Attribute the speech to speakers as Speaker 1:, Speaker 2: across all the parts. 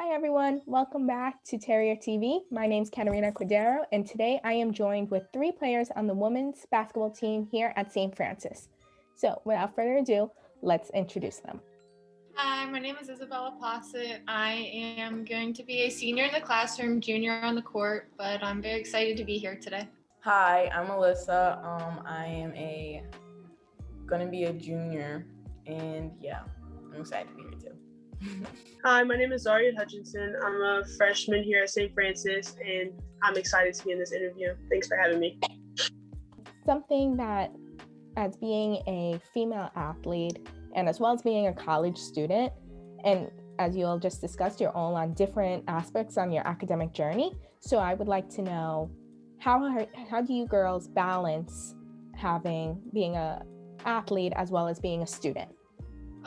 Speaker 1: Hi everyone, welcome back to Terrier TV. My name is Katarina Cordero, and today I am joined with three players on the women's basketball team here at St. Francis. So without further ado, let's introduce them.
Speaker 2: Hi, my name is Isabella Posset. I am going to be a senior in the classroom, junior on the court, but I'm very excited to be here today.
Speaker 3: Hi, I'm Alyssa. I am gonna be a junior, and yeah, I'm excited to be here too.
Speaker 4: Hi, my name is Zharia Hutchinson. I'm a freshman here at St. Francis, and I'm excited to be in this interview. Thanks for having me.
Speaker 1: Something that, as being a female athlete, and as well as being a college student, and as you all just discussed, you're all on different aspects on your academic journey. So I would like to know, how do you girls balance being a athlete as well as being a student?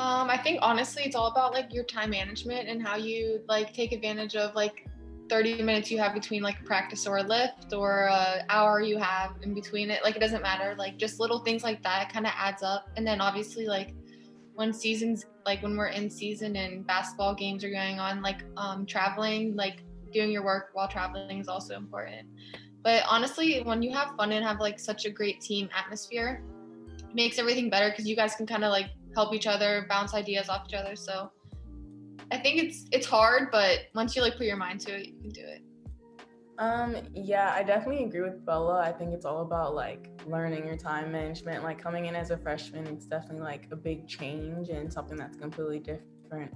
Speaker 2: I think honestly, it's all about your time management and how you take advantage of 30 minutes you have between a practice or a lift or an hour you have in between it. It doesn't matter. Just little things like that kind of adds up. And then obviously when seasons, when we're in season and basketball games are going on, traveling, doing your work while traveling is also important. But honestly, when you have fun and have such a great team atmosphere, it makes everything better because you guys can kind of help each other, bounce ideas off each other. So I think it's hard, but once you put your mind to it, you can do it.
Speaker 3: Yeah, I definitely agree with Bella. I think it's all about learning your time management. Coming in as a freshman, it's definitely a big change and something that's completely different.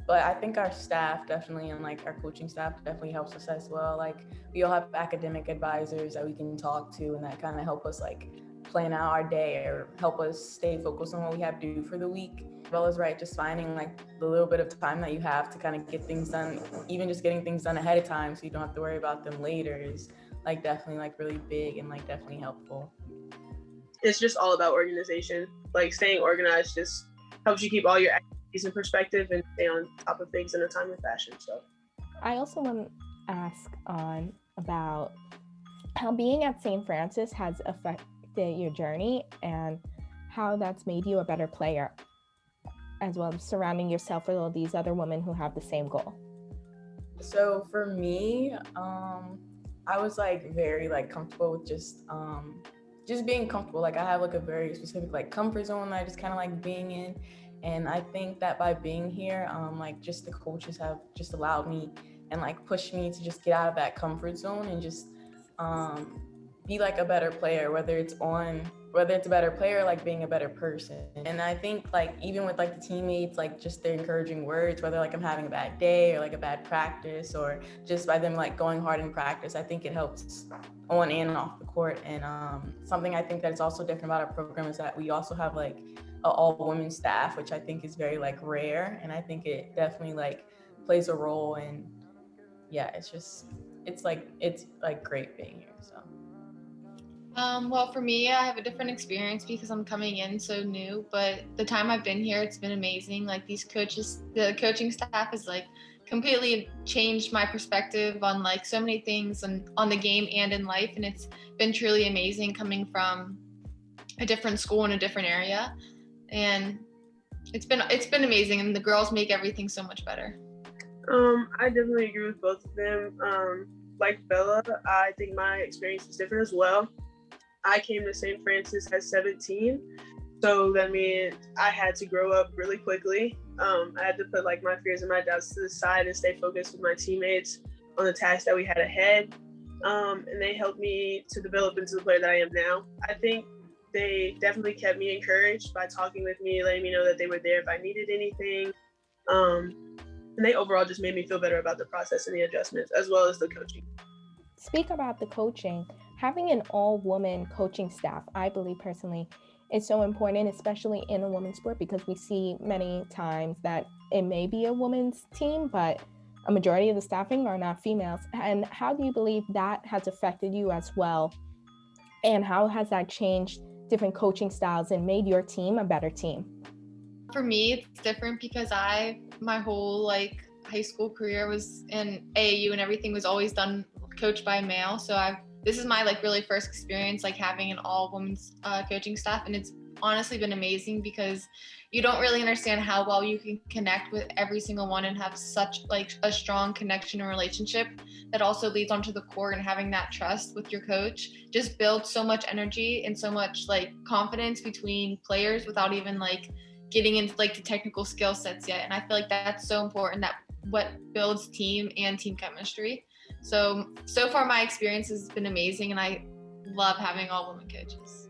Speaker 3: But I think our staff definitely, and our coaching staff definitely helps us as well. We all have academic advisors that we can talk to, and that kind of help us plan out our day or help us stay focused on what we have to do for the week. Bella's right, just finding the little bit of time that you have to kind of get things done, even just getting things done ahead of time so you don't have to worry about them later is definitely really big and definitely helpful.
Speaker 4: It's just all about organization. Staying organized just helps you keep all your activities in perspective and stay on top of things in a timely fashion. So
Speaker 1: I also want to ask about how being at St. Francis has affected your journey and how that's made you a better player, as well as surrounding yourself with all these other women who have the same goal.
Speaker 3: So for me, I was very comfortable with just being comfortable. I have a very specific comfort zone that I just kind of being in. And I think that by being here, just the coaches have just allowed me and pushed me to just get out of that comfort zone and just be a better player, whether it's a better player or being a better person. And I think even with the teammates, just their encouraging words, whether I'm having a bad day or a bad practice or just by them going hard in practice, I think it helps on and off the court. And something I think that's also different about our program is that we also have an all-women staff, which I think is very rare, and I think it definitely plays a role. And yeah, it's great being here. So
Speaker 2: Well, for me, I have a different experience because I'm coming in so new, but the time I've been here, it's been amazing. These coaches, the coaching staff has completely changed my perspective on so many things and on the game and in life. And it's been truly amazing coming from a different school in a different area. And it's been amazing. And the girls make everything so much better.
Speaker 4: I definitely agree with both of them. Like Bella, I think my experience is different as well. I came to St. Francis at 17, so that means I had to grow up really quickly. I had to put my fears and my doubts to the side and stay focused with my teammates on the tasks that we had ahead. And they helped me to develop into the player that I am now. I think they definitely kept me encouraged by talking with me, letting me know that they were there if I needed anything. And they overall just made me feel better about the process and the adjustments, as well as the coaching.
Speaker 1: Speak about the coaching. Having an all-woman coaching staff, I believe personally, is so important, especially in a women's sport, because we see many times that it may be a women's team, but a majority of the staffing are not females. And how do you believe that has affected you as well? And how has that changed different coaching styles and made your team a better team?
Speaker 2: For me, it's different because my whole high school career was in AAU and everything was always done coached by a male. So this is my really first experience having an all women's coaching staff, and it's honestly been amazing, because you don't really understand how well you can connect with every single one and have such like a strong connection and relationship that also leads onto the court, and having that trust with your coach just builds so much energy and so much like confidence between players without even like getting into like the technical skill sets yet. And I feel like that's so important, that what builds team and team chemistry. So far my experience has been amazing, and I love having all women coaches.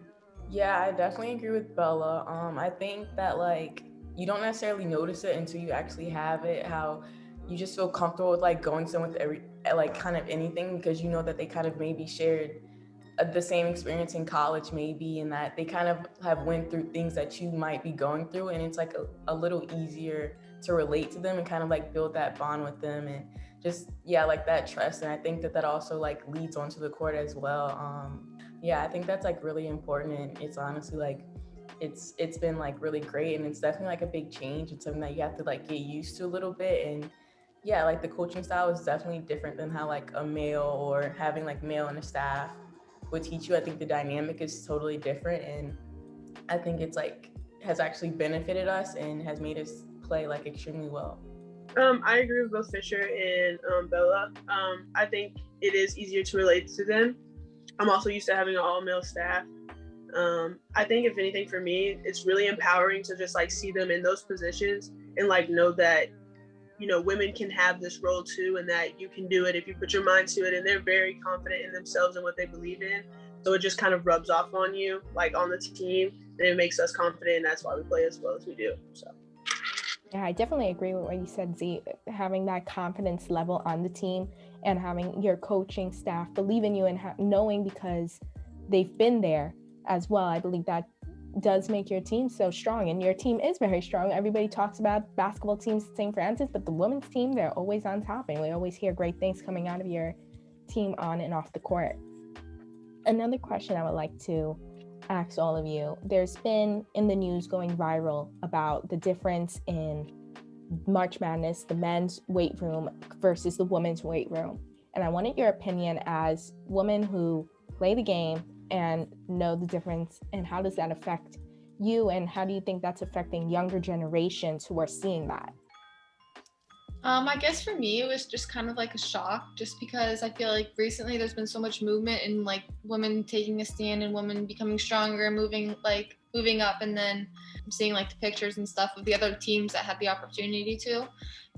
Speaker 3: Yeah, I definitely agree with Bella. I think that like you don't necessarily notice it until you actually have it, how you just feel comfortable with like going somewhere with every like kind of anything, because you know that they kind of maybe shared the same experience in college maybe, and that they kind of have went through things that you might be going through, and it's like a little easier to relate to them and kind of like build that bond with them, and just like that trust. And I think that also like leads onto the court as well. I think that's like really important, and it's honestly like it's been like really great, and it's definitely like a big change. It's something that you have to like get used to a little bit. And like the coaching style is definitely different than how like a male or having like male in a staff would teach you. I think the dynamic is totally different, and I think it's like has actually benefited us and has made us play like extremely well.
Speaker 4: I agree with both Fisher and Bella. I think it is easier to relate to them. I'm also used to having an all-male staff. I think if anything for me, it's really empowering to just like see them in those positions and like know that, you know, women can have this role too, and that you can do it if you put your mind to it. And they're very confident in themselves and what they believe in. So it just kind of rubs off on you, like on the team, and it makes us confident. And that's why we play as well as we do. So.
Speaker 1: Yeah, I definitely agree with what you said, Z. Having that confidence level on the team and having your coaching staff believe in you and knowing because they've been there as well, I believe that does make your team so strong. And your team is very strong. Everybody talks about basketball teams at St. Francis, but the women's team, they're always on top, and we always hear great things coming out of your team on and off the court. Another question I would like to ask all of you, there's been in the news going viral about the difference in March Madness, the men's weight room versus the women's weight room. And I wanted your opinion as women who play the game and know the difference, and how does that affect you, and how do you think that's affecting younger generations who are seeing that?
Speaker 2: I guess for me, it was just kind of like a shock, just because I feel like recently there's been so much movement in like women taking a stand and women becoming stronger and moving up, and then seeing like the pictures and stuff of the other teams that had the opportunity to.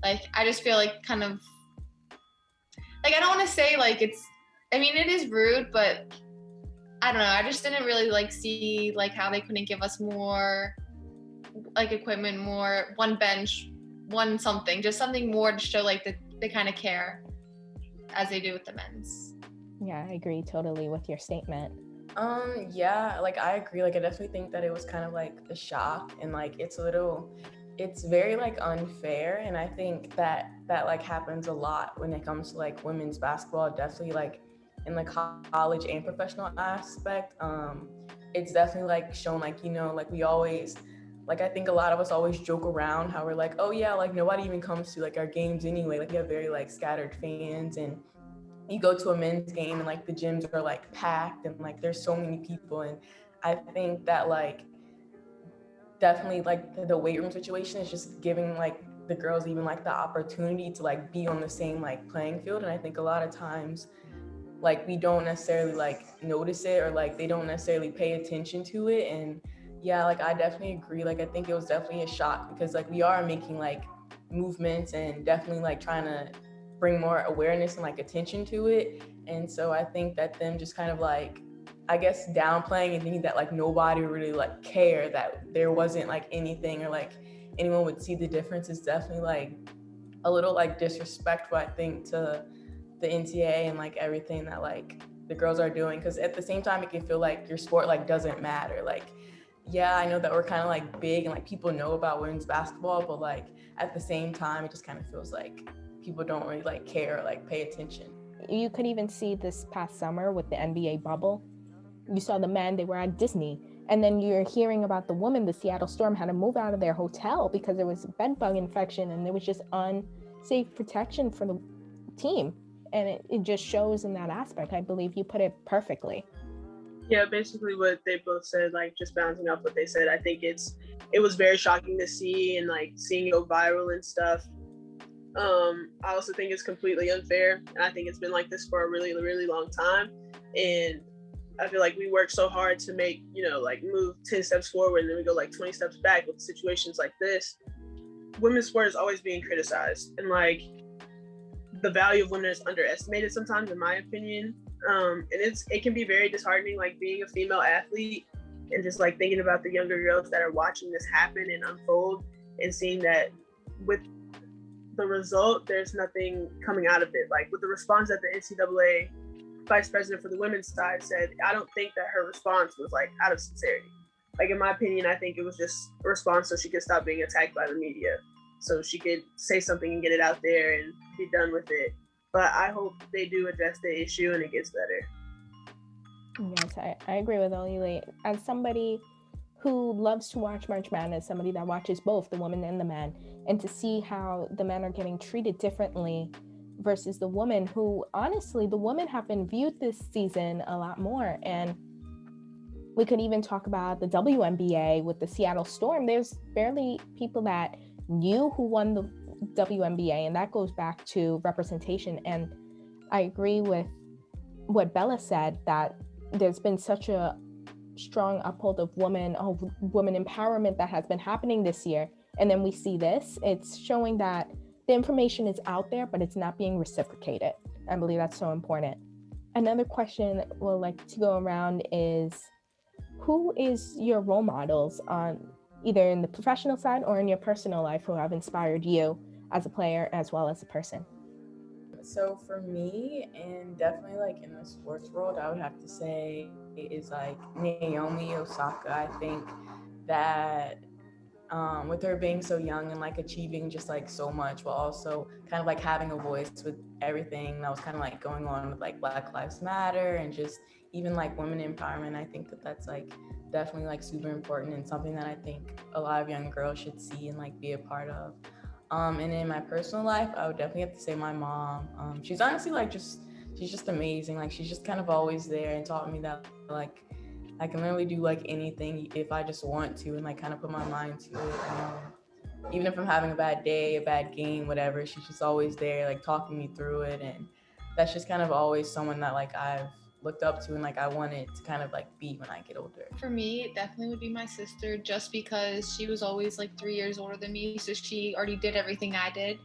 Speaker 2: Like, I just feel like kind of like, I don't want to say like it is rude, but I don't know. I just didn't really like see like how they couldn't give us more like equipment, more one bench, one something, just something more to show like that they kind of care as they do with the men's.
Speaker 1: Yeah, I agree totally with your statement.
Speaker 3: Like I agree. Like I definitely think that it was kind of like a shock, and like it's very like unfair. And I think that like happens a lot when it comes to like women's basketball, definitely like in the college and professional aspect. It's definitely like shown like, you know, like we always, like I think a lot of us always joke around how we're like, oh yeah, like nobody even comes to like our games anyway. Like we have very like scattered fans, and you go to a men's game and like the gyms are like packed, and like there's so many people. And I think that like definitely like the weight room situation is just giving like the girls even like the opportunity to like be on the same like playing field. And I think a lot of times like we don't necessarily like notice it, or like they don't necessarily pay attention to it. And like I definitely agree. Like I think it was definitely a shock, because like we are making like movements and definitely like trying to bring more awareness and like attention to it. And so I think that them just kind of like, I guess, downplaying and thinking that like nobody really like care that there wasn't like anything, or like anyone would see the difference, is definitely like a little like disrespectful, I think, to the NCAA and like everything that like the girls are doing. Because at the same time it can feel like your sport like doesn't matter. Like I know that we're kind of like big and like people know about women's basketball, but like at the same time it just kind of feels like people don't really like care or like pay attention.
Speaker 1: You could even see this past summer with the NBA bubble. You saw the men, they were at Disney, and then you're hearing about the women, the Seattle Storm had to move out of their hotel because there was bed bug infection, and there was just unsafe protection for the team. And it just shows in that aspect. I believe you put it perfectly.
Speaker 4: Yeah, basically what they both said, like just bouncing off what they said. I think it was very shocking to see and like seeing it go viral and stuff. I also think it's completely unfair, and I think it's been like this for a really, really long time. And I feel like we work so hard to make, like move 10 steps forward and then we go like 20 steps back with situations like this. Women's sport is always being criticized, and like the value of women is underestimated sometimes, in my opinion. And it can be very disheartening, like being a female athlete and just like thinking about the younger girls that are watching this happen and unfold and seeing that with the result, there's nothing coming out of it. Like with the response that the NCAA vice president for the women's side said, I don't think that her response was like out of sincerity. Like in my opinion, I think it was just a response so she could stop being attacked by the media, so she could say something and get it out there and be done with it. But I hope they do address the issue and it gets better.
Speaker 1: Yes, I agree with Olili. As somebody who loves to watch March Madness, somebody that watches both the women and the men, and to see how the men are getting treated differently versus the women, who honestly, the women have been viewed this season a lot more. And we could even talk about the WNBA with the Seattle Storm. There's barely people that knew who won the WNBA, and that goes back to representation. And I agree with what Bella said, that there's been such a strong uphold of women empowerment that has been happening this year. And then we see this, it's showing that the information is out there, but it's not being reciprocated. I believe that's so important. Another question we'll like to go around is, who is your role models on either in the professional side or in your personal life who have inspired you as a player as well as a person?
Speaker 3: So for me, and definitely like in the sports world, I would have to say is like Naomi Osaka. I think that with her being so young and like achieving just like so much, while also kind of like having a voice with everything that was kind of like going on with like Black Lives Matter and just even like women empowerment. I think that that's like definitely like super important and something that I think a lot of young girls should see and like be a part of. And in my personal life, I would definitely have to say my mom. She's honestly like she's just amazing. Like she's just kind of always there and taught me that like I can literally do like anything if I just want to and like kind of put my mind to it. Even if I'm having a bad day, a bad game, whatever, she's just always there, like talking me through it. And that's just kind of always someone that like I've looked up to and like I wanted to kind of like be when I get older.
Speaker 2: For me, it definitely would be my sister, just because she was always like 3 years older than me, so she already did everything I did.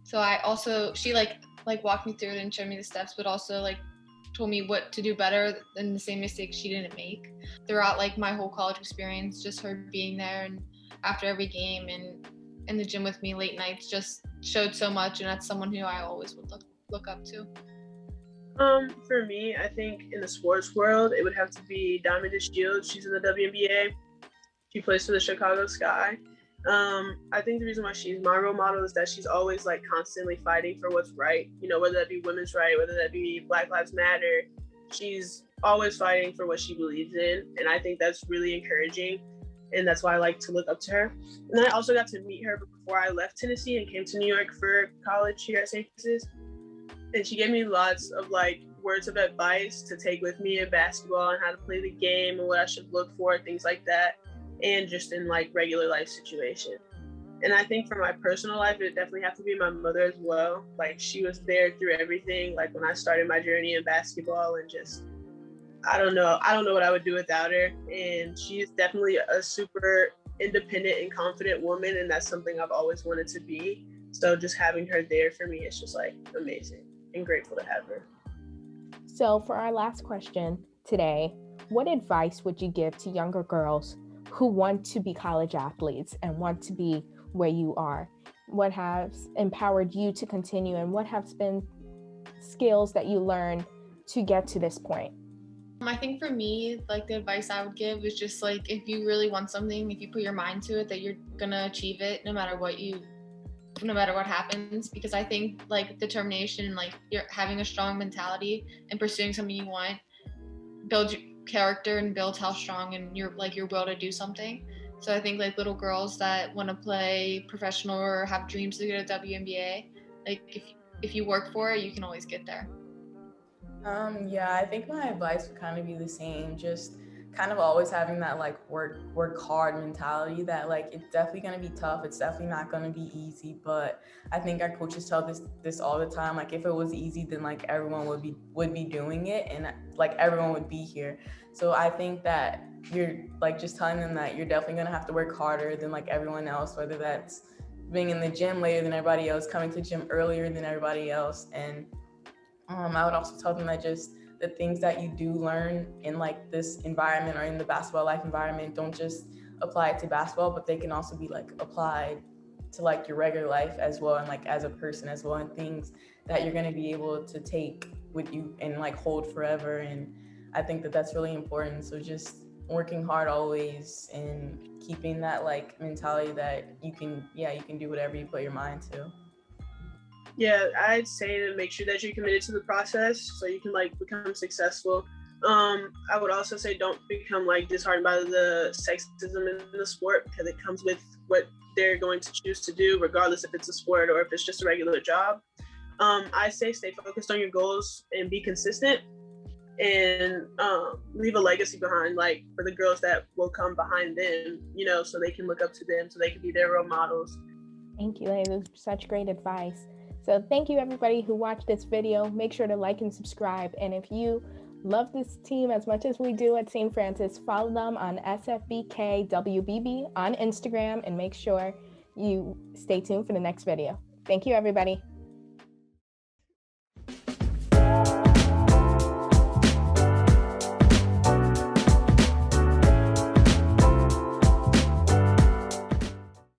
Speaker 2: So she like walked me through it and showed me the steps, but also like told me what to do better than the same mistakes she didn't make throughout like my whole college experience. Just her being there and after every game and in the gym with me late nights just showed so much, and that's someone who I always would look up to.
Speaker 4: For me, I think in the sports world, it would have to be Diamond Shields. She's in the WNBA. She plays for the Chicago Sky. I think the reason why she's my role model is that she's always like constantly fighting for what's right. Whether that be women's right, whether that be Black Lives Matter, she's always fighting for what she believes in. And I think that's really encouraging. And that's why I like to look up to her. And then I also got to meet her before I left Tennessee and came to New York for college here at St. Francis. And she gave me lots of like words of advice to take with me in basketball and how to play the game and what I should look for, things like that. And just in like regular life situation. And I think for my personal life, it definitely have to be my mother as well. Like she was there through everything. Like when I started my journey in basketball, and just, I don't know what I would do without her. And she is definitely a super independent and confident woman. And that's something I've always wanted to be. So just having her there for me is just like amazing and grateful to have her.
Speaker 1: So for our last question today, what advice would you give to younger girls who want to be college athletes and want to be where you are? What has empowered you to continue, and what has been skills that you learned to get to this point?
Speaker 2: I think for me, like the advice I would give is just like, if you really want something, if you put your mind to it, that you're gonna achieve it no matter what happens. Because I think like determination, like you're having a strong mentality and pursuing something you want, builds your character and builds how strong and your will to do something. So I think like little girls that want to play professional or have dreams to go to WNBA, like if you work for it, you can always get there.
Speaker 3: Yeah, I think my advice would kind of be the same. Just kind of always having that like work hard mentality that like it's definitely gonna be tough. It's definitely not gonna be easy. But I think our coaches tell this all the time. Like if it was easy, then like everyone would be doing it and like everyone would be here. So I think that you're like just telling them that you're definitely gonna have to work harder than like everyone else, whether that's being in the gym later than everybody else, coming to gym earlier than everybody else, and I would also tell them that just the things that you do learn in like this environment or in the basketball life environment don't just apply to basketball, but they can also be like applied to like your regular life as well, and like as a person as well, and things that you're going to be able to take with you and like hold forever. And I think that that's really important. So just working hard always and keeping that like mentality that you can do whatever you put your mind to.
Speaker 4: Yeah, I'd say to make sure that you're committed to the process so you can like become successful. I would also say don't become like disheartened by the sexism in the sport, because it comes with what they're going to choose to do, regardless if it's a sport or if it's just a regular job. I say stay focused on your goals and be consistent, and leave a legacy behind, like for the girls that will come behind them, so they can look up to them, so they can be their role models.
Speaker 1: Thank you. That was such great advice. So thank you everybody who watched this video. Make sure to like and subscribe. And if you love this team as much as we do at St. Francis, follow them on SFBKWBB on Instagram and make sure you stay tuned for the next video. Thank you everybody.